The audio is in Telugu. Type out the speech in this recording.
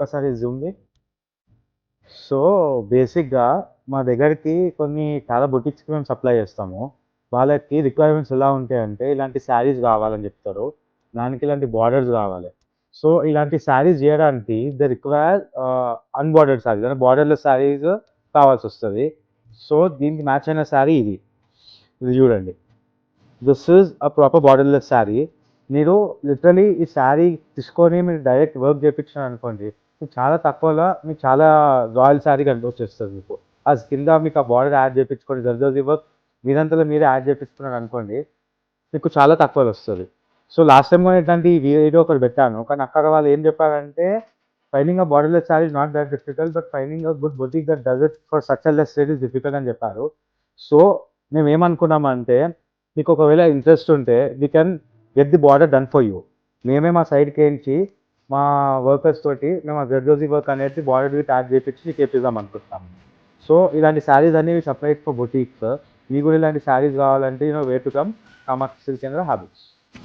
ఒకసారి జూమ్‌ని. సో, బేసిక్‌గా మా దగ్గరికి కొన్ని చాలా బొటిక్స్‌కి మేము సప్లై చేస్తాము. వాళ్ళకి రిక్వైర్మెంట్స్ ఎలా ఉంటాయంటే, ఇలాంటి శారీస్ కావాలని చెప్తారు. దానికి ఇలాంటి బార్డర్స్ కావాలి. సో, ఇలాంటి శారీస్ చేయడానికి దే రిక్వైర్ అన్‌బార్డర్డ్ శారీస్ అంటే బార్డర్‌లెస్ శారీస్ కావాల్సొస్తది. సో, దీనికి మ్యాచ్ అయిన శారీ ఇది. ఇది చూడండి. This is a proper borderless sari. మీరు లిటరల్లీ ఈ శారీ తీసుకొని మీరు డైరెక్ట్ వర్క్ చేపించారనుకోండి, మీకు చాలా తక్కువలో మీకు చాలా రాయల్ శారీ వచ్చేస్తది మీకు. కింద మీకు ఆ బార్డర్ యాడ్ చేపించుకొని జర్దోజీ వర్క్ మీరంతలో మీరే యాడ్ చేపించుకున్నారనుకోండి, మీకు చాలా తక్కువలో వస్తది. సో, లాస్ట్ టైమ్ కూడా ఇట్లాంటి వీడియో ఒకటి పెట్టాను. కానీ అక్కడ వాళ్ళు ఏం చెప్పారంటే, finding a borderless sari is not that difficult, but finding a good boutique that does it for such a less rate is difficult అని చెప్పారు. సో, మేమేమనుకున్నామంటే, మీకు ఒకవేళ ఇంట్రెస్ట్ ఉంటే we can get the border done for you. మేమే మా సైడ్‌కేంచి మా వర్కర్స్ తోటి మేము ఆ జర్దోజీ వర్క్ అనేది బార్డర్ విత్ యాడ్ చేపించి మీకు ఏపిద్దాం అనుకుంటున్నాము. సో, ఇలాంటి శారీస్ అనేవి సెపరేట్ ఫర్ బొటిక్స్. మీకు కూడా ఇలాంటి శారీస్ కావాలంటే where to come Kamakshi silk Kendra habits.